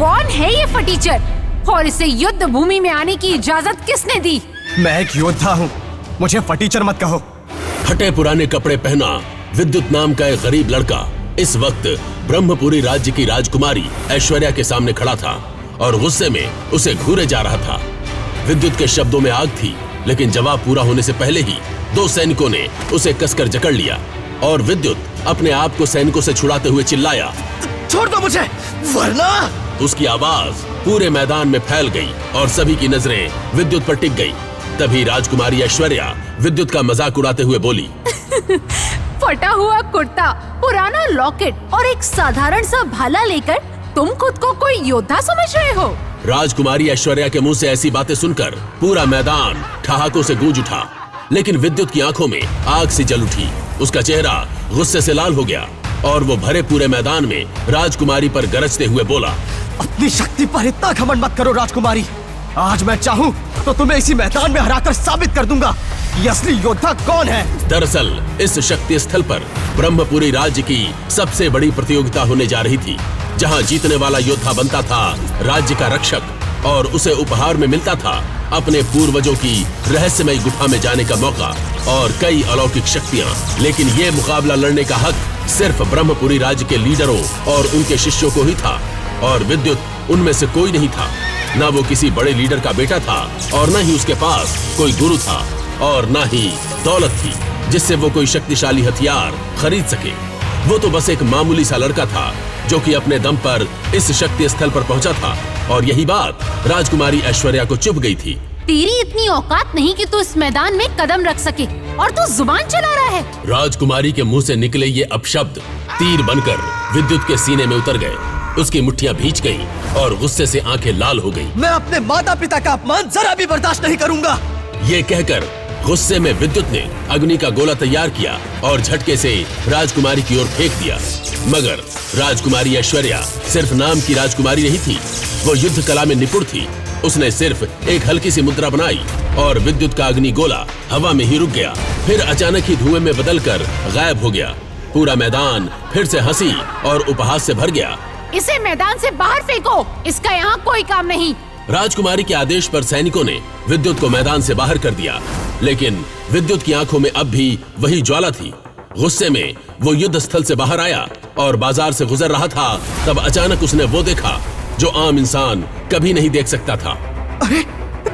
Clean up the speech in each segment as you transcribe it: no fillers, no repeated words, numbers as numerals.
कौन है ये फटीचर और इसे युद्ध भूमि में आने की इजाजत किसने दी? मैं एक योद्धा हूँ, मुझे फटीचर मत कहो। फटे पुराने कपड़े पहना विद्युत नाम का एक गरीब लड़का इस वक्त ब्रह्मपुरी राज्य की राजकुमारी ऐश्वर्या के सामने खड़ा था और गुस्से में उसे घूरे जा रहा था। विद्युत के शब्दों में आग थी, लेकिन जवाब पूरा होने से पहले ही दो सैनिकों ने उसे कसकर जकड़ लिया और विद्युत अपने आप को सैनिकों से छुड़ाते हुए चिल्लाया, छोड़ दो मुझे, वरना। उसकी आवाज पूरे मैदान में फैल गई और सभी की नजरें विद्युत पर टिक गई। तभी राजकुमारी ऐश्वर्या विद्युत का मजाक उड़ाते हुए बोली, फटा हुआ कुर्ता, पुराना लॉकेट और एक साधारण सा भाला लेकर तुम खुद को कोई योद्धा समझ रहे हो? राजकुमारी ऐश्वर्या के मुंह से ऐसी बातें सुनकर पूरा मैदान ठहाकों से गूंज उठा, लेकिन विद्युत की आंखों में आग सी जल उठी। उसका चेहरा गुस्से से लाल हो गया और वो भरे पूरे मैदान में राजकुमारी पर गरजते हुए बोला, अपनी शक्ति पर इतना घमंड मत करो राजकुमारी। आज मैं चाहूँ तो तुम्हें इसी मैदान में हराकर साबित कर दूंगा कि असली योद्धा कौन है। दरअसल इस शक्ति स्थल पर ब्रह्मपुरी राज्य की सबसे बड़ी प्रतियोगिता होने जा रही थी, जहां जीतने वाला योद्धा बनता था राज्य का रक्षक और उसे उपहार में मिलता था अपने पूर्वजों की रहस्यमय गुफा में जाने का मौका और कई अलौकिक शक्तियां। लेकिन ये मुकाबला लड़ने का हक सिर्फ ब्रह्मपुरी राज्य के लीडरों और उनके शिष्यों को ही था और विद्युत उनमें से कोई नहीं था। न वो किसी बड़े लीडर का बेटा था और न ही उसके पास कोई गुरु था और न ही दौलत थी जिससे वो कोई शक्तिशाली हथियार खरीद सके। वो तो बस एक मामूली सा लड़का था जो कि अपने दम पर इस शक्ति स्थल पर पहुंचा था और यही बात राजकुमारी ऐश्वर्या को चुभ गई थी। तेरी इतनी औकात नहीं कि तू इस मैदान में कदम रख सके और तू जुबान चला रहा है। राजकुमारी के मुंह से निकले ये अपशब्द तीर बनकर विद्युत के सीने में उतर गए। उसकी मुट्ठियां भींच गईं और गुस्से से आंखें लाल हो गईं। मैं अपने माता पिता का अपमान जरा भी बर्दाश्त नहीं करूंगा। ये कहकर गुस्से में विद्युत ने अग्नि का गोला तैयार किया और झटके से राजकुमारी की ओर फेंक दिया। मगर राजकुमारी ऐश्वर्या सिर्फ नाम की राजकुमारी नहीं थी, वो युद्ध कला में निपुण थी। उसने सिर्फ एक हल्की सी मुद्रा बनाई और विद्युत का अग्नि गोला हवा में ही रुक गया, फिर अचानक ही धुएं में बदलकर गायब हो गया। पूरा मैदान फिर से हंसी और उपहास से भर गया। इसे मैदान से बाहर फेंको, इसका यहाँ कोई काम नहीं। राजकुमारी के आदेश पर सैनिकों ने विद्युत को मैदान से बाहर कर दिया, लेकिन विद्युत की आंखों में अब भी वही ज्वाला थी। गुस्से में वो युद्ध स्थल से बाहर आया और बाजार से गुजर रहा था, तब अचानक उसने वो देखा जो आम इंसान कभी नहीं देख सकता था। अरे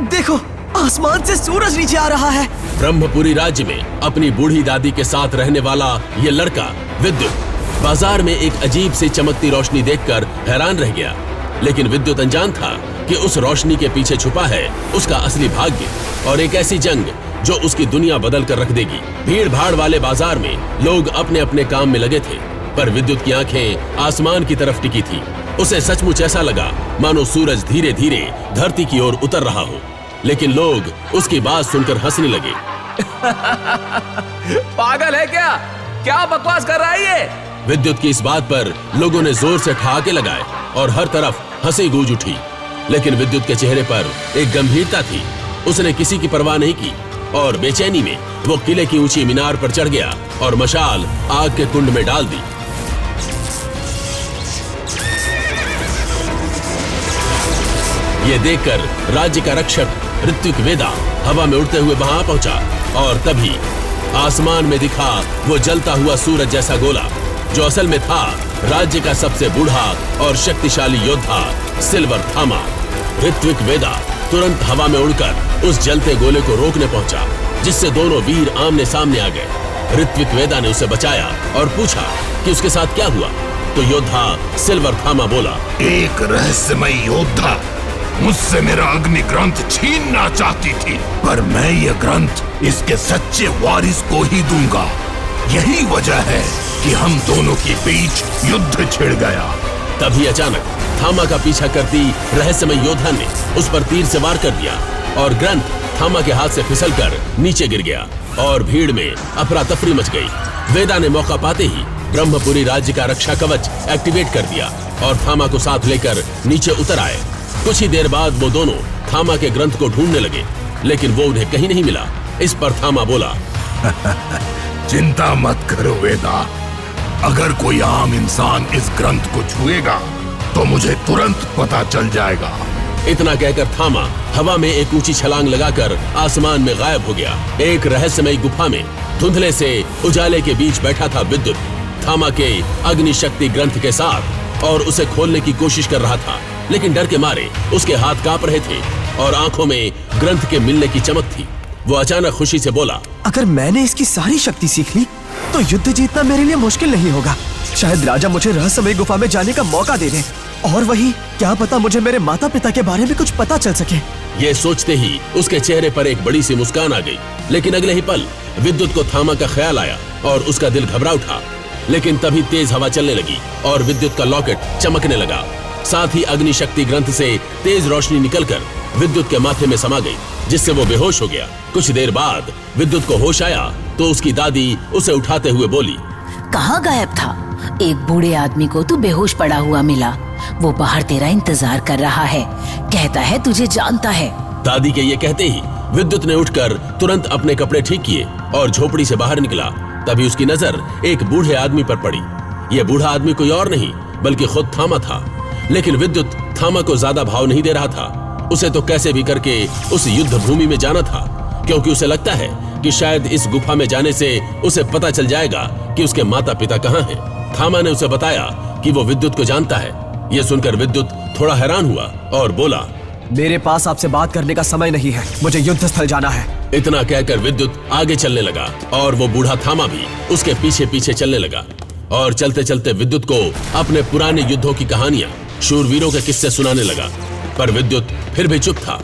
देखो, आसमान से सूरज नीचे आ रहा है। ब्रह्मपुरी राज्य में अपनी बूढ़ी दादी के साथ रहने वाला ये लड़का विद्युत बाजार में एक अजीब सी चमकती रोशनी देखकर हैरान रह गया, लेकिन विद्युत अनजान था कि उस रोशनी के पीछे छुपा है उसका असली भाग्य और एक ऐसी जंग जो उसकी दुनिया बदल कर रख देगी। भीड़ भाड़ वाले बाजार में लोग अपने अपने काम में लगे थे, पर विद्युत की आंखें आसमान की तरफ टिकी थी। उसे सचमुच ऐसा लगा मानो सूरज धीरे धीरे धरती की ओर उतर रहा हो, लेकिन लोग उसकी बात सुनकर हंसने लगे। पागल है क्या? क्या बकवास कर रहा है ये? विद्युत की इस बात पर लोगों ने जोर से ठहाके लगाए और हर तरफ हंसी गूंज उठी, लेकिन विद्युत के चेहरे पर एक गंभीरता थी। उसने किसी की परवाह नहीं की और बेचैनी में वो किले की ऊंची मीनार पर चढ़ गया और मशाल आग के कुंड में डाल दी। ये देखकर राज्य का रक्षक ऋत्विक वेदा हवा में उड़ते हुए वहां पहुंचा और तभी आसमान में दिखा वो जलता हुआ सूरज जैसा गोला, जो असल में था राज्य का सबसे बूढ़ा और शक्तिशाली योद्धा सिल्वर थामा। ऋत्विक वेदा तुरंत हवा में उड़कर उस जलते गोले को रोकने पहुंचा, जिससे दोनों वीर आमने सामने आ गए। ऋत्विक वेदा ने उसे बचाया और पूछा कि उसके साथ क्या हुआ, तो योद्धा सिल्वर थामा बोला, एक रहस्यमय योद्धा मुझसे मेरा अग्नि ग्रंथ छीनना चाहती थी, पर मैं ये ग्रंथ इसके सच्चे वारिस को ही दूंगा। यही वजह है कि हम दोनों के बीच युद्ध छिड़ गया। तभी अचानक थामा का पीछा करती रहस्यमय योद्धा ने उस पर तीर से वार कर दिया और ग्रंथ थामा के हाथ से फिसलकर नीचे गिर गया और भीड़ में अफरा तफरी मच गई। वेदा ने मौका पाते ही ब्रह्मपुरी राज्य का रक्षा कवच एक्टिवेट कर दिया और थामा को साथ लेकर नीचे उतर आए। कुछ ही देर बाद वो दोनों थामा के ग्रंथ को ढूंढने लगे, लेकिन वो उन्हें कहीं नहीं मिला। इस पर थामा बोला, चिंता मत करो वेदा, अगर कोई आम इंसान इस ग्रंथ को छुएगा तो मुझे तुरंत पता चल जाएगा। इतना कहकर थामा हवा में एक ऊंची छलांग लगाकर आसमान में गायब हो गया। एक रहस्यमयी गुफा में धुंधले से उजाले के बीच बैठा था विद्युत, थामा के अग्नि शक्ति ग्रंथ के साथ, और उसे खोलने की कोशिश कर रहा था, लेकिन डर के मारे उसके हाथ कांप रहे थे और आंखों में ग्रंथ के मिलने की चमक थी। वो अचानक खुशी से बोला, अगर मैंने इसकी सारी शक्ति सीख ली तो युद्ध जीतना मेरे लिए मुश्किल नहीं होगा। शायद राजा मुझे रहस्यमय गुफा में जाने का मौका दे दे, और वही क्या पता मुझे मेरे माता पिता के बारे में कुछ पता चल सके। ये सोचते ही उसके चेहरे पर एक बड़ी सी मुस्कान आ गई, लेकिन अगले ही पल विद्युत को थामा का ख्याल आया और उसका दिल घबरा उठा। लेकिन तभी तेज हवा चलने लगी और विद्युत का लॉकेट चमकने लगा। साथ ही अग्नि शक्ति ग्रंथ से तेज रोशनी निकलकर विद्युत के माथे में समा गई, जिससे वो बेहोश हो गया। कुछ देर बाद विद्युत को होश आया तो उसकी दादी उसे उठाते हुए बोली, कहाँ गायब था? एक बूढ़े आदमी को तू बेहोश पड़ा हुआ मिला। वो बाहर तेरा इंतजार कर रहा है, कहता है तुझे जानता है। दादी के ये कहते ही विद्युत ने उठकर तुरंत अपने कपड़े ठीक किए और झोपड़ी से बाहर निकला। तभी उसकी नजर एक बूढ़े आदमी पर पड़ी। यह बूढ़ा आदमी कोई और नहीं बल्कि खुद थामा था। लेकिन विद्युत थामा को ज्यादा भाव नहीं दे रहा था। उसे तो कैसे भी करके उस युद्ध भूमि में जाना था, क्योंकि उसे लगता है कि शायद इस गुफा में जाने से उसे पता चल जाएगा कि उसके माता पिता कहाँ हैं। थामा ने उसे बताया कि वो विद्युत को जानता है। यह सुनकर विद्युत थोड़ा हैरान हुआ और बोला, मेरे पास आपसे बात करने का समय नहीं है, मुझे युद्ध स्थल जाना है। इतना कहकर विद्युत आगे चलने लगा और वो बूढ़ा थामा भी उसके पीछे पीछे चलने लगा। और चलते चलते विद्युत को अपने पुराने युद्धों की कहानियां, शूरवीरों के किस्से सुनाने लगा। पर विद्युत फिर भी चुप था।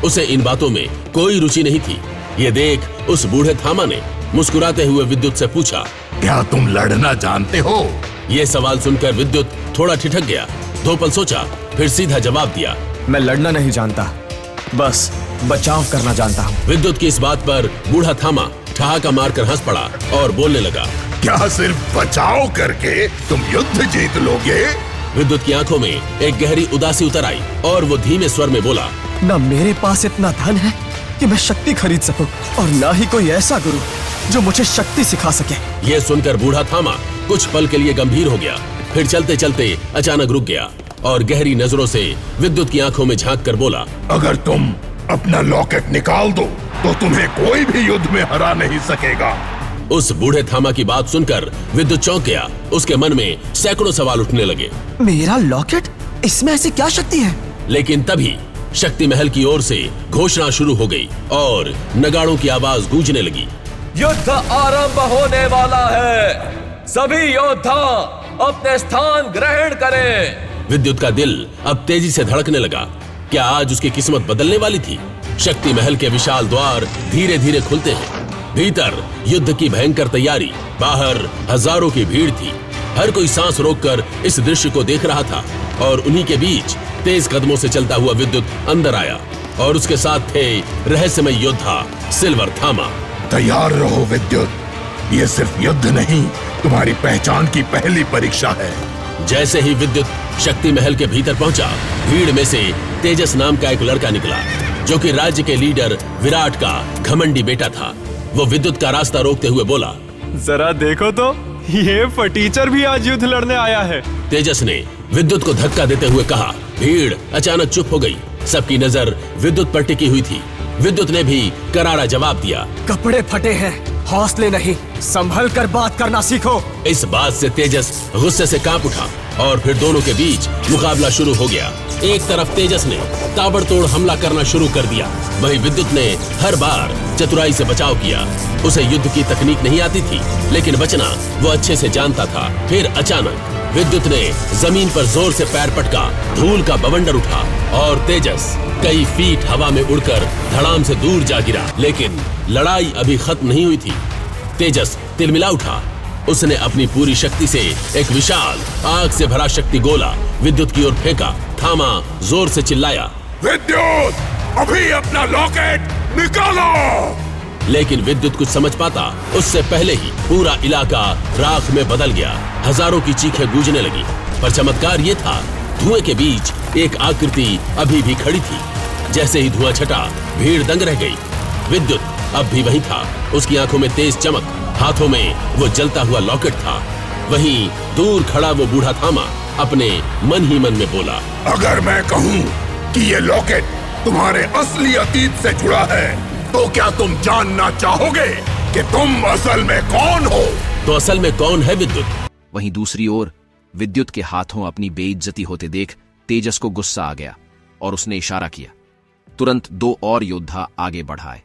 उसे इन बातों में कोई रुचि नहीं थी। ये देख उस बूढ़े थामा ने मुस्कुराते हुए विद्युत से पूछा, क्या तुम लड़ना जानते हो? ये सवाल सुनकर विद्युत थोड़ा ठिठक गया। 2 पल सोचा, फिर सीधा जवाब दिया, मैं लड़ना नहीं जानता, बस बचाव करना जानता हूँ। विद्युत की इस बात पर बूढ़ा थामा ठहाका मारकर हंस पड़ा और बोलने लगा, क्या सिर्फ बचाव करके तुम युद्ध जीत लोगे? विद्युत की आंखों में एक गहरी उदासी उतर आई और वो धीमे स्वर में बोला, न मेरे पास इतना धन है कि मैं शक्ति खरीद सकूं, और न ही कोई ऐसा गुरु जो मुझे शक्ति सिखा सके। ये सुनकर बूढ़ा थामा कुछ पल के लिए गंभीर हो गया। फिर चलते चलते अचानक रुक गया और गहरी नजरों से विद्युत की आंखों में झांक कर बोला, अगर तुम अपना लॉकेट निकाल दो तो तुम्हें कोई भी युद्ध में हरा नहीं सकेगा। उस बूढ़े थामा की बात सुनकर विद्युत चौंक गया। उसके मन में सैकड़ों सवाल उठने लगे। मेरा लॉकेट, इसमें ऐसी क्या शक्ति है? लेकिन तभी शक्ति महल की ओर से घोषणा शुरू हो गई और नगाड़ों की आवाज गूंजने लगी। युद्ध आरंभ होने वाला है, सभी योद्धा अपने स्थान ग्रहण करें। विद्युत का दिल अब तेजी से धड़कने लगा। क्या आज उसकी किस्मत बदलने वाली थी? शक्ति महल के विशाल द्वार धीरे धीरे खुलते हैं। भीतर युद्ध की भयंकर तैयारी, बाहर हजारों की भीड़ थी। हर कोई सांस रोककर इस दृश्य को देख रहा था और उन्हीं के बीच तेज कदमों से चलता हुआ विद्युत अंदर आया और उसके साथ थे रहस्यमय योद्धा सिल्वर थामा। तैयार रहो विद्युत, ये सिर्फ युद्ध नहीं, तुम्हारी पहचान की पहली परीक्षा है। जैसे ही विद्युत शक्ति महल के भीतर पहुंचा, भीड़ में से तेजस नाम का एक लड़का निकला, जो कि राज्य के लीडर विराट का घमंडी बेटा था। वो विद्युत का रास्ता रोकते हुए बोला, जरा देखो तो, ये फटीचर भी आज युद्ध लड़ने आया है। तेजस ने विद्युत को धक्का देते हुए कहा। भीड़ अचानक चुप हो गई। सबकी नजर विद्युत पर टिकी हुई थी। विद्युत ने भी करारा जवाब दिया, कपड़े फटे हैं, हौसले नहीं, संभल कर बात करना सीखो। इस बात से तेजस गुस्से से कांप उठा और फिर दोनों के बीच मुकाबला शुरू हो गया। एक तरफ तेजस ने ताबड़तोड़ हमला करना शुरू कर दिया, वहीं विद्युत ने हर बार चतुराई से बचाव किया। उसे युद्ध की तकनीक नहीं आती थी, लेकिन बचना वो अच्छे से जानता था। फिर अचानक विद्युत ने जमीन पर जोर से पैर पटका, धूल का बवंडर उठा और तेजस कई फीट हवा में उड़कर धड़ाम से दूर जा गिरा। लेकिन लड़ाई अभी खत्म नहीं हुई थी। तेजस तिलमिला उठा। उसने अपनी पूरी शक्ति से एक विशाल आग से भरा शक्ति गोला विद्युत की ओर फेंका। थामा जोर से चिल्लाया, विद्युत, अभी अपना लॉकेट निकालो। लेकिन विद्युत कुछ समझ पाता उससे पहले ही पूरा इलाका राख में बदल गया। हजारों की चीखें गूंजने लगी। पर चमत्कार ये था, धुएं के बीच एक आकृति अभी भी खड़ी थी। जैसे ही धुआं छटा, भीड़ दंग रह गई। विद्युत अब भी वही था। उसकी आंखों में तेज चमक, हाथों में वो जलता हुआ लॉकेट था। वहीं दूर खड़ा वो बूढ़ा थामा अपने मन ही मन में बोला, अगर मैं कहूं कि ये लॉकेट तुम्हारे असली अतीत से जुड़ा है, तो क्या तुम जानना चाहोगे कि तुम असल में कौन हो? तो असल में कौन है विद्युत? वहीं दूसरी ओर विद्युत के हाथों अपनी बेइज्जती होते देख तेजस को गुस्सा आ गया और उसने इशारा किया। तुरंत 2 और योद्धा आगे बढ़ाए।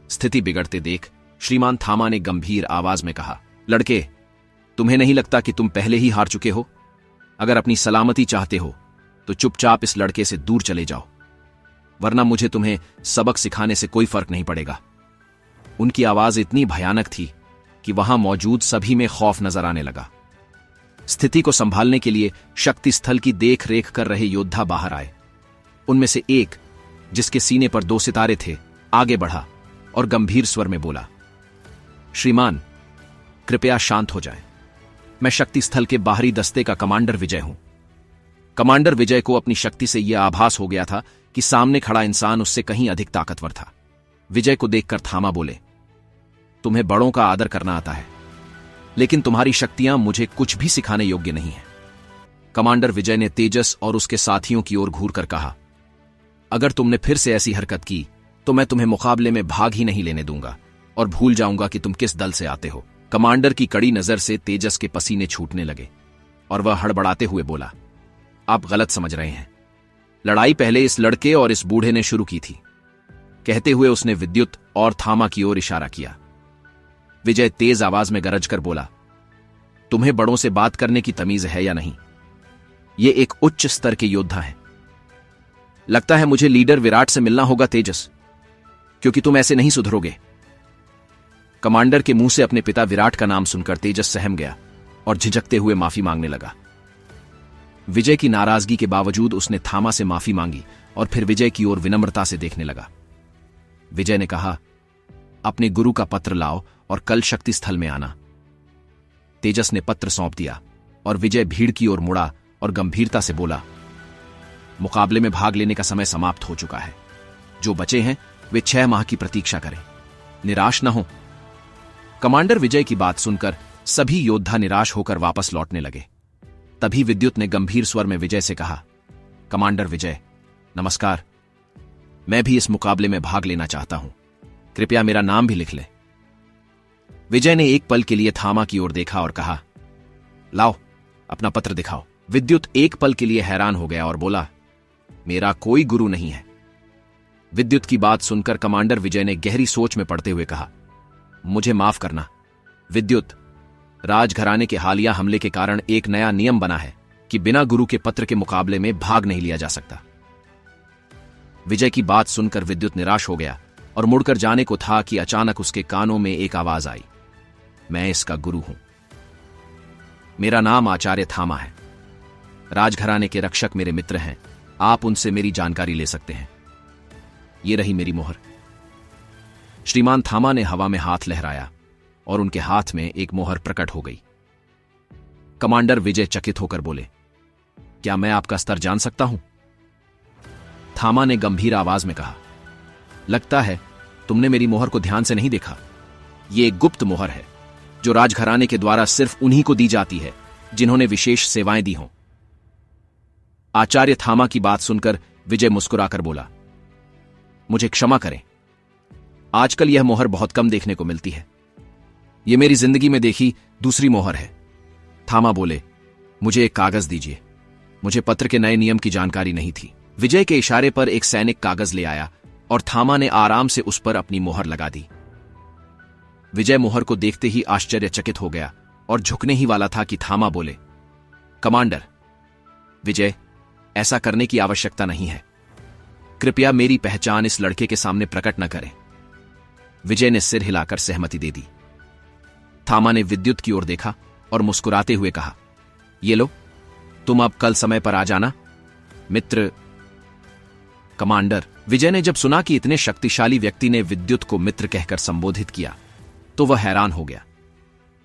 स्थिति बिगड़ते देख श्रीमान थामा ने गंभीर आवाज में कहा, लड़के, तुम्हें नहीं लगता कि तुम पहले ही हार चुके हो? अगर अपनी सलामती चाहते हो तो चुपचाप इस लड़के से दूर चले जाओ, वरना मुझे तुम्हें सबक सिखाने से कोई फर्क नहीं पड़ेगा। उनकी आवाज इतनी भयानक थी कि वहां मौजूद सभी में खौफ नजर आने लगा। स्थिति को संभालने के लिए शक्ति स्थल की देख रेख कर रहे योद्धा बाहर आए। उनमें से एक, जिसके सीने पर 2 सितारे थे, आगे बढ़ा और गंभीर स्वर में बोला, श्रीमान, कृपया शांत हो जाएं। मैं शक्ति स्थल के बाहरी दस्ते का कमांडर विजय हूं। कमांडर विजय को अपनी शक्ति से यह आभास हो गया था कि सामने खड़ा इंसान उससे कहीं अधिक ताकतवर था। विजय को देखकर थामा बोले, तुम्हें बड़ों का आदर करना आता है, लेकिन तुम्हारी शक्तियां मुझे कुछ भी सिखाने योग्य नहीं है। कमांडर विजय ने तेजस और उसके साथियों की ओर घूरकर कहा, अगर तुमने फिर से ऐसी हरकत की तो मैं तुम्हें मुकाबले में भाग ही नहीं लेने दूंगा और भूल जाऊंगा कि तुम किस दल से आते हो। कमांडर की कड़ी नजर से तेजस के पसीने छूटने लगे और वह हड़बड़ाते हुए बोला, आप गलत समझ रहे हैं। लड़ाई पहले इस लड़के और इस बूढ़े ने शुरू की थी। कहते हुए उसने विद्युत और थामा की ओर इशारा किया। विजय तेज आवाज में गरज कर बोला, तुम्हें बड़ों से बात करने की तमीज है या नहीं? ये एक उच्च स्तर के योद्धा हैं। लगता है मुझे लीडर विराट से मिलना होगा तेजस, क्योंकि तुम ऐसे नहीं सुधरोगे। कमांडर के मुंह से अपने पिता विराट का नाम सुनकर तेजस सहम गया और झिझकते हुए माफी मांगने लगा। विजय की नाराजगी के बावजूद उसने थामा से माफी मांगी और फिर विजय की ओर विनम्रता से देखने लगा। विजय ने कहा, अपने गुरु का पत्र लाओ और कल शक्ति स्थल में आना। तेजस ने पत्र सौंप दिया और विजय भीड़ की ओर मुड़ा और गंभीरता से बोला, मुकाबले में भाग लेने का समय समाप्त हो चुका है। जो बचे हैं वे 6 माह की प्रतीक्षा करें, निराश न हो। कमांडर विजय की बात सुनकर सभी योद्धा निराश होकर वापस लौटने लगे। तभी विद्युत ने गंभीर स्वर में विजय से कहा, कमांडर विजय, नमस्कार। मैं भी इस मुकाबले में भाग लेना चाहता हूं, कृपया मेरा नाम भी लिख लें। विजय ने एक पल के लिए थामा की ओर देखा और कहा, लाओ अपना पत्र दिखाओ। विद्युत एक पल के लिए हैरान हो गया और बोला, मेरा कोई गुरु नहीं है। विद्युत की बात सुनकर कमांडर विजय ने गहरी सोच में पड़ते हुए कहा, मुझे माफ करना विद्युत, राजघराने के हालिया हमले के कारण एक नया नियम बना है कि बिना गुरु के पत्र के मुकाबले में भाग नहीं लिया जा सकता। विजय की बात सुनकर विद्युत निराश हो गया और मुड़कर जाने को था कि अचानक उसके कानों में एक आवाज आई, मैं इसका गुरु हूं। मेरा नाम आचार्य थामा है। राजघराने के रक्षक मेरे मित्र हैं, आप उनसे मेरी जानकारी ले सकते हैं। ये रही मेरी मोहर। श्रीमान थामा ने हवा में हाथ लहराया और उनके हाथ में एक मोहर प्रकट हो गई। कमांडर विजय चकित होकर बोले, क्या मैं आपका स्तर जान सकता हूं? थामा ने गंभीर आवाज में कहा, लगता है तुमने मेरी मोहर को ध्यान से नहीं देखा। ये एक गुप्त मोहर है जो राजघराने के द्वारा सिर्फ उन्हीं को दी जाती है जिन्होंने विशेष सेवाएं दी हों। आचार्य थामा की बात सुनकर विजय मुस्कुराकर बोला, मुझे क्षमा करें, आजकल यह मोहर बहुत कम देखने को मिलती है। यह मेरी जिंदगी में देखी दूसरी मोहर है। थामा बोले, मुझे एक कागज दीजिए, मुझे पत्र के नए नियम की जानकारी नहीं थी। विजय के इशारे पर एक सैनिक कागज ले आया और थामा ने आराम से उस पर अपनी मोहर लगा दी। विजय मोहर को देखते ही आश्चर्यचकित हो गया और झुकने ही वाला था कि थामा बोले, कमांडर विजय, ऐसा करने की आवश्यकता नहीं है। कृपया मेरी पहचान इस लड़के के सामने प्रकट न करें। विजय ने सिर हिलाकर सहमति दे दी। थामा ने विद्युत की ओर देखा और मुस्कुराते हुए कहा, ये लो, तुम अब कल समय पर आ जाना। मित्र। कमांडर विजय ने जब सुना कि इतने शक्तिशाली व्यक्ति ने विद्युत को मित्र कहकर संबोधित किया तो वह हैरान हो गया,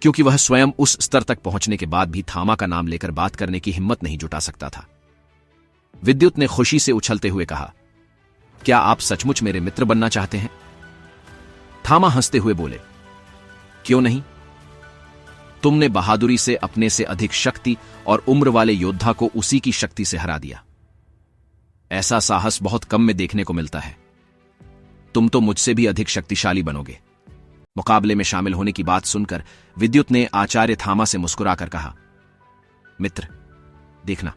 क्योंकि वह स्वयं उस स्तर तक पहुंचने के बाद भी थामा का नाम लेकर बात करने की हिम्मत नहीं जुटा सकता था। विद्युत ने खुशी से उछलते हुए कहा, क्या आप सचमुच मेरे मित्र बनना चाहते हैं? थामा हंसते हुए बोले, क्यों नहीं? तुमने बहादुरी से अपने से अधिक शक्ति और उम्र वाले योद्धा को उसी की शक्ति से हरा दिया। ऐसा साहस बहुत कम में देखने को मिलता है। तुम तो मुझसे भी अधिक शक्तिशाली बनोगे। मुकाबले में शामिल होने की बात सुनकर विद्युत ने आचार्य थामा से मुस्कुराकर कहा, मित्र, देखना,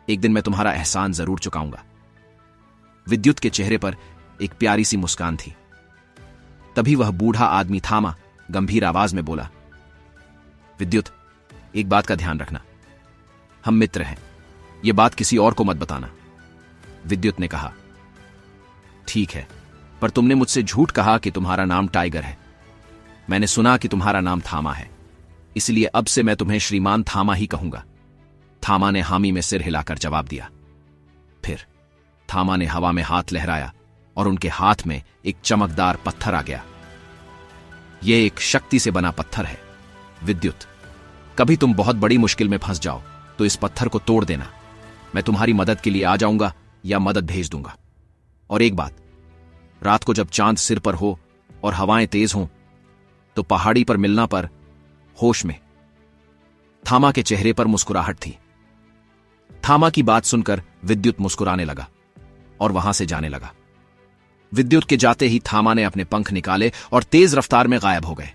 एक दिन मैं तुम्हारा एहसान जरूर चुकाऊंगा। विद्युत के चेहरे पर एक प्यारी सी मुस्कान थी। तभी वह बूढ़ा आदमी थामा गंभीर आवाज में बोला, विद्युत, एक बात का ध्यान रखना, हम मित्र हैं, यह बात किसी और को मत बताना। विद्युत ने कहा, ठीक है, पर तुमने मुझसे झूठ कहा कि तुम्हारा नाम टाइगर है। मैंने सुना कि तुम्हारा नाम थामा है, इसलिए अब से मैं तुम्हें श्रीमान थामा ही कहूंगा। थामा ने हामी में सिर हिलाकर जवाब दिया। फिर थामा ने हवा में हाथ लहराया और उनके हाथ में एक चमकदार पत्थर आ गया। यह एक शक्ति से बना पत्थर है। विद्युत, कभी तुम बहुत बड़ी मुश्किल में फंस जाओ तो इस पत्थर को तोड़ देना। मैं तुम्हारी मदद के लिए आ जाऊंगा या मदद भेज दूंगा। और एक बात, रात को जब चांद सिर पर हो और हवाएं तेज हों तो पहाड़ी पर मिलना पर होश में। थामा के चेहरे पर मुस्कुराहट थी। थामा की बात सुनकर विद्युत मुस्कुराने लगा और वहां से जाने लगा। विद्युत के जाते ही थामा ने अपने पंख निकाले और तेज रफ्तार में गायब हो गए।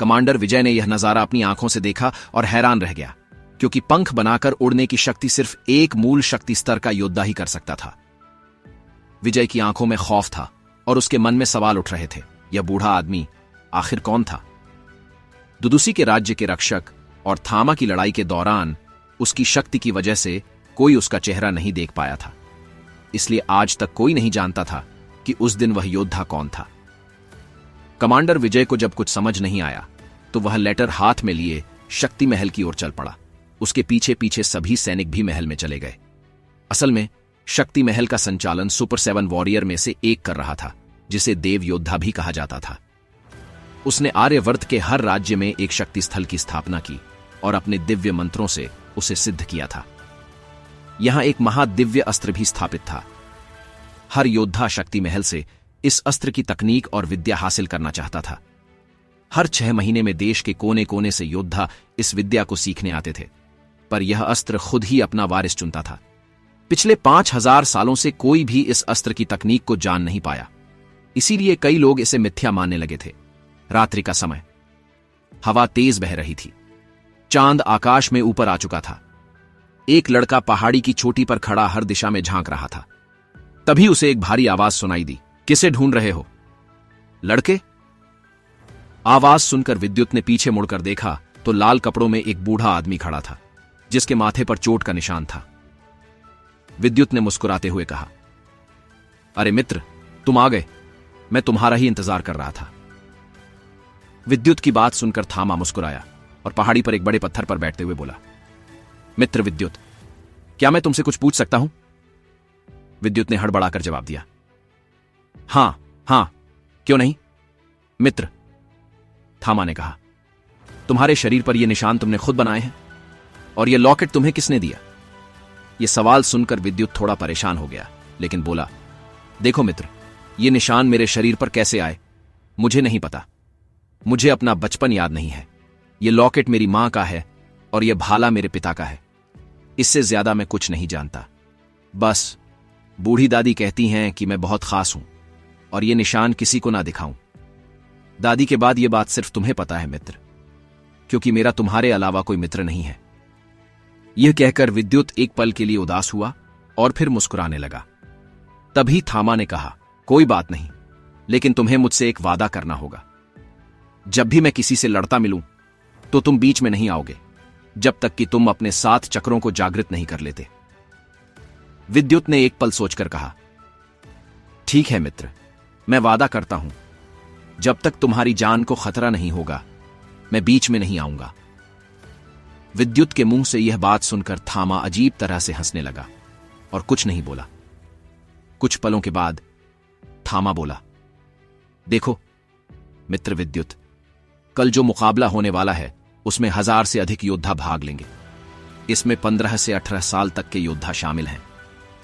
कमांडर विजय ने यह नजारा अपनी आंखों से देखा और हैरान रह गया, क्योंकि पंख बनाकर उड़ने की शक्ति सिर्फ एक मूल शक्ति स्तर का योद्धा ही कर सकता था। विजय की आंखों में खौफ था और उसके मन में सवाल उठ रहे थे, यह बूढ़ा आदमी आखिर कौन था? दुदुसी के राज्य के रक्षक और थामा की लड़ाई के दौरान उसकी शक्ति की वजह से कोई उसका चेहरा नहीं देख पाया था, इसलिए आज तक कोई नहीं जानता था कि उस दिन वह योद्धा कौन था। कमांडर विजय को जब कुछ समझ नहीं आया तो वह लेटर हाथ में लिए शक्ति महल की ओर चल पड़ा। उसके पीछे पीछे सभी सैनिक भी महल में चले गए। असल में शक्ति महल का संचालन सुपर 7 वॉरियर में से एक कर रहा था, जिसे देव योद्धा भी कहा जाता था। उसने आर्यवर्त के हर राज्य में एक शक्ति स्थल की स्थापना की और अपने दिव्य मंत्रों से उसे सिद्ध किया था। यहां एक महादिव्य अस्त्र भी स्थापित था। हर योद्धा शक्ति महल से इस अस्त्र की तकनीक और विद्या हासिल करना चाहता था। हर 6 महीने में देश के कोने कोने से योद्धा इस विद्या को सीखने आते थे, पर यह अस्त्र खुद ही अपना वारिस चुनता था। पिछले 5000 सालों से कोई भी इस अस्त्र की तकनीक को जान नहीं पाया, इसीलिए कई लोग इसे मिथ्या मानने लगे थे। रात्रि का समय, हवा तेज बह रही थी, चांद आकाश में ऊपर आ चुका था। एक लड़का पहाड़ी की चोटी पर खड़ा हर दिशा में झांक रहा था। तभी उसे एक भारी आवाज सुनाई दी, किसे ढूंढ रहे हो? लड़के? आवाज सुनकर विद्युत ने पीछे मुड़कर देखा तो लाल कपड़ों में एक बूढ़ा आदमी खड़ा था, जिसके माथे पर चोट का निशान था। विद्युत ने मुस्कुराते हुए कहा, अरे मित्र, तुम आ गए, मैं तुम्हारा ही इंतजार कर रहा था। विद्युत की बात सुनकर थामा मुस्कुराया और पहाड़ी पर एक बड़े पत्थर पर बैठते हुए बोला, मित्र विद्युत, क्या मैं तुमसे कुछ पूछ सकता हूं? विद्युत ने हड़बड़ाकर जवाब दिया, हां, क्यों नहीं मित्र। थामा ने कहा, तुम्हारे शरीर पर यह निशान तुमने खुद बनाए हैं, और यह लॉकेट तुम्हें किसने दिया? यह सवाल सुनकर विद्युत थोड़ा परेशान हो गया, लेकिन बोला, देखो मित्र, यह निशान मेरे शरीर पर कैसे आए मुझे नहीं पता। मुझे अपना बचपन याद नहीं है। यह लॉकेट मेरी मां का है और यह भाला मेरे पिता का है। इससे ज्यादा मैं कुछ नहीं जानता। बस बूढ़ी दादी कहती हैं कि मैं बहुत खास हूं और यह निशान किसी को ना दिखाऊं। दादी के बाद यह बात सिर्फ तुम्हें पता है मित्र, क्योंकि मेरा तुम्हारे अलावा कोई मित्र नहीं है। यह कहकर विद्युत एक पल के लिए उदास हुआ और फिर मुस्कुराने लगा। तभी थामा ने कहा, कोई बात नहीं, लेकिन तुम्हें मुझसे एक वादा करना होगा। जब भी मैं किसी से लड़ता मिलूं तो तुम बीच में नहीं आओगे, जब तक कि तुम अपने 7 चक्रों को जागृत नहीं कर लेते। विद्युत ने एक पल सोचकर कहा, ठीक है मित्र, मैं वादा करता हूं, जब तक तुम्हारी जान को खतरा नहीं होगा मैं बीच में नहीं आऊंगा। विद्युत के मुंह से यह बात सुनकर थामा अजीब तरह से हंसने लगा और कुछ नहीं बोला। कुछ पलों के बाद थामा बोला, देखो मित्र विद्युत, कल जो मुकाबला होने वाला है उसमें 1000 से अधिक योद्धा भाग लेंगे। इसमें 15 से 18 साल तक के योद्धा शामिल हैं।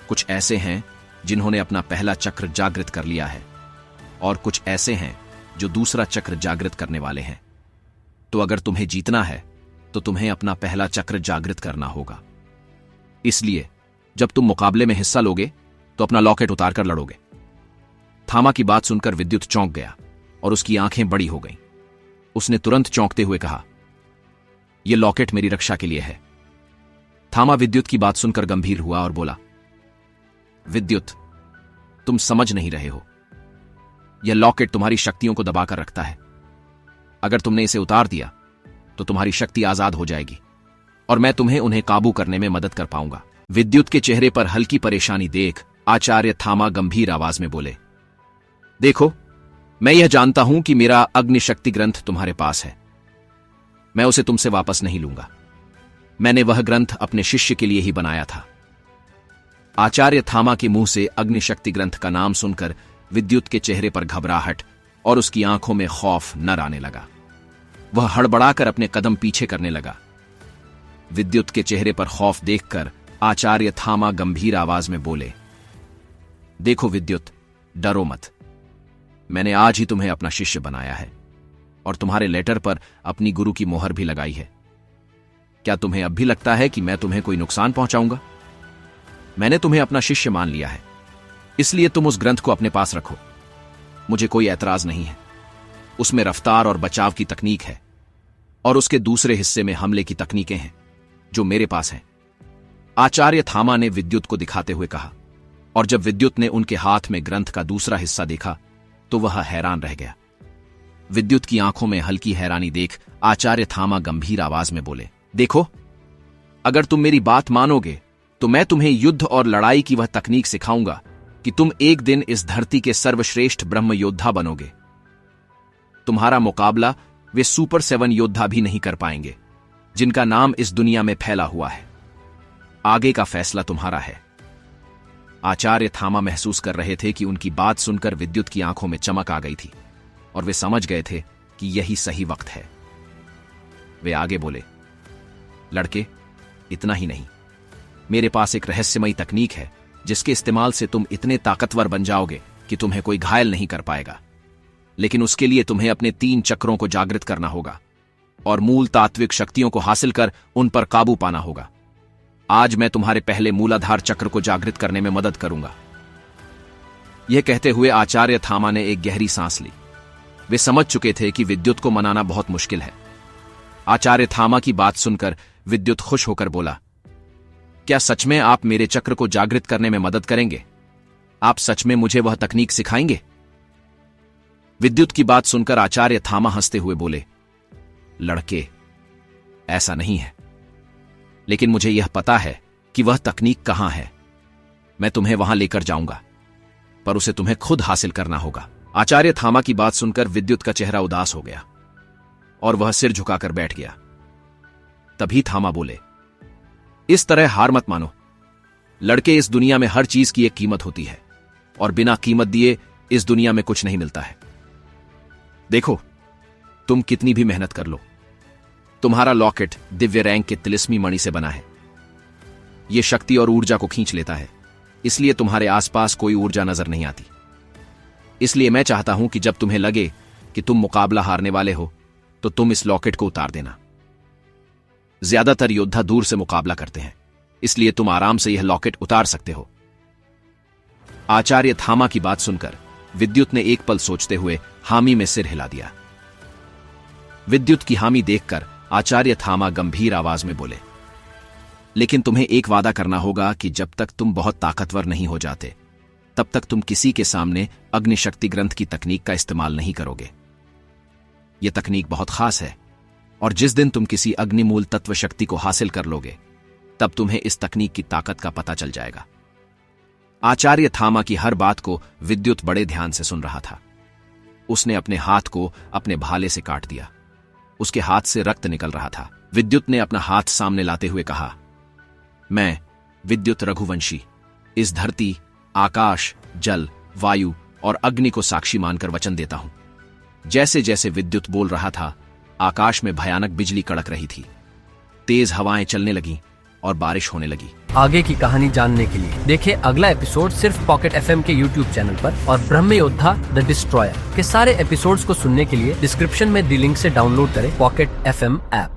कुछ ऐसे हैं जिन्होंने अपना पहला चक्र जागृत कर लिया है और कुछ ऐसे हैं जो दूसरा चक्र जागृत करने वाले हैं। तो अगर तुम्हें जीतना है तो तुम्हें अपना पहला चक्र जागृत करना होगा। इसलिए जब तुम मुकाबले में हिस्सा लोगे तो अपना लॉकेट उतारकर लड़ोगे। थामा की बात सुनकर विद्युत चौंक गया और उसकी आंखें बड़ी हो गईं। उसने तुरंत चौंकते हुए कहा, यह लॉकेट मेरी रक्षा के लिए है। थामा विद्युत की बात सुनकर गंभीर हुआ और बोला, विद्युत, तुम समझ नहीं रहे हो। यह लॉकेट तुम्हारी शक्तियों को दबाकर रखता है। अगर तुमने इसे उतार दिया तो तुम्हारी शक्ति आजाद हो जाएगी और मैं तुम्हें उन्हें काबू करने में मदद कर पाऊंगा। विद्युत के चेहरे पर हल्की परेशानी देख आचार्य थामा गंभीर आवाज में बोले, देखो, मैं यह जानता हूं कि मेरा अग्नि शक्ति ग्रंथ तुम्हारे पास है। मैं उसे तुमसे वापस नहीं लूंगा। मैंने वह ग्रंथ अपने शिष्य के लिए ही बनाया था। आचार्य थामा के मुंह से अग्नि शक्ति ग्रंथ का नाम सुनकर विद्युत के चेहरे पर घबराहट और उसकी आंखों में खौफ नर आने लगा। वह हड़बड़ाकर अपने कदम पीछे करने लगा। विद्युत के चेहरे पर खौफ देखकर आचार्य थामा गंभीर आवाज में बोले, देखो विद्युत, डरो मत। मैंने आज ही तुम्हें अपना शिष्य बनाया है और तुम्हारे लेटर पर अपनी गुरु की मोहर भी लगाई है। क्या तुम्हें अब भी लगता है कि मैं तुम्हें कोई नुकसान पहुंचाऊंगा? मैंने तुम्हें अपना शिष्य मान लिया है, इसलिए तुम उस ग्रंथ को अपने पास रखो। मुझे कोई ऐतराज नहीं है। उसमें रफ्तार और बचाव की तकनीक है और उसके दूसरे हिस्से में हमले की तकनीकें हैं जो मेरे पास हैं। आचार्य थामा ने विद्युत को दिखाते हुए कहा, और जब विद्युत ने उनके हाथ में ग्रंथ का दूसरा हिस्सा देखा तो वह हैरान रह गया। विद्युत की आंखों में हल्की हैरानी देख आचार्य थामा गंभीर आवाज में बोले, देखो, अगर तुम मेरी बात मानोगे तो मैं तुम्हें युद्ध और लड़ाई की वह तकनीक सिखाऊंगा कि तुम एक दिन इस धरती के सर्वश्रेष्ठ ब्रह्म योद्धा बनोगे। तुम्हारा मुकाबला वे सुपर 7 योद्धा भी नहीं कर पाएंगे जिनका नाम इस दुनिया में फैला हुआ है। आगे का फैसला तुम्हारा है। आचार्य थामा महसूस कर रहे थे कि उनकी बात सुनकर विद्युत की आंखों में चमक आ गई थी और वे समझ गए थे कि यही सही वक्त है। वे आगे बोले, लड़के, इतना ही नहीं, मेरे पास एक रहस्यमयी तकनीक है जिसके इस्तेमाल से तुम इतने ताकतवर बन जाओगे कि तुम्हें कोई घायल नहीं कर पाएगा। लेकिन उसके लिए तुम्हें अपने 3 चक्रों को जागृत करना होगा और मूल तात्विक शक्तियों को हासिल कर उन पर काबू पाना होगा। आज मैं तुम्हारे पहले मूलाधार चक्र को जागृत करने में मदद करूंगा। यह कहते हुए आचार्य थामा ने एक गहरी सांस ली। वे समझ चुके थे कि विद्युत को मनाना बहुत मुश्किल है। आचार्य थामा की बात सुनकर विद्युत खुश होकर बोला, क्या सच में आप मेरे चक्र को जागृत करने में मदद करेंगे? आप सच में मुझे वह तकनीक सिखाएंगे? विद्युत की बात सुनकर आचार्य थामा हंसते हुए बोले, लड़के, ऐसा नहीं है, लेकिन मुझे यह पता है कि वह तकनीक कहां है। मैं तुम्हें वहां लेकर जाऊंगा, पर उसे तुम्हें खुद हासिल करना होगा। आचार्य थामा की बात सुनकर विद्युत का चेहरा उदास हो गया और वह सिर झुकाकर बैठ गया। तभी थामा बोले, इस तरह हार मत मानो। लड़के, इस दुनिया में हर चीज की एक कीमत होती है और बिना कीमत दिए इस दुनिया में कुछ नहीं मिलता है। देखो, तुम कितनी भी मेहनत कर लो, तुम्हारा लॉकेट दिव्य रैंक के तिलिस्मी मणि से बना है। यह शक्ति और ऊर्जा को खींच लेता है, इसलिए तुम्हारे आसपास कोई ऊर्जा नजर नहीं आती। इसलिए मैं चाहता हूं कि जब तुम्हें लगे कि तुम मुकाबला हारने वाले हो तो तुम इस लॉकेट को उतार देना। ज्यादातर योद्धा दूर से मुकाबला करते हैं, इसलिए तुम आराम से यह लॉकेट उतार सकते हो। आचार्य थामा की बात सुनकर विद्युत ने एक पल सोचते हुए हामी में सिर हिला दिया। विद्युत की हामी देखकर आचार्य थामा गंभीर आवाज में बोले, लेकिन तुम्हें एक वादा करना होगा कि जब तक तुम बहुत ताकतवर नहीं हो जाते तब तक तुम किसी के सामने अग्निशक्ति ग्रंथ की तकनीक का इस्तेमाल नहीं करोगे। यह तकनीक बहुत खास है और जिस दिन तुम किसी अग्निमूल तत्व शक्ति को हासिल कर लोगे तब तुम्हें इस तकनीक की ताकत का पता चल जाएगा। आचार्य थामा की हर बात को विद्युत बड़े ध्यान से सुन रहा था। उसने अपने हाथ को अपने भाले से काट दिया। उसके हाथ से रक्त निकल रहा था। विद्युत ने अपना हाथ सामने लाते हुए कहा, मैं विद्युत रघुवंशी इस धरती, आकाश, जल, वायु और अग्नि को साक्षी मानकर वचन देता हूं। जैसे जैसे विद्युत बोल रहा था, आकाश में भयानक बिजली कड़क रही थी। तेज हवाएं चलने लगीं और बारिश होने लगी। आगे की कहानी जानने के लिए देखें अगला एपिसोड सिर्फ पॉकेट एफएम के यूट्यूब चैनल पर और ब्रह्म योद्धा द डिस्ट्रॉयर के सारे एपिसोड्स को सुनने के लिए डिस्क्रिप्शन में दी लिंक से डाउनलोड करें पॉकेट एफएम ऐप।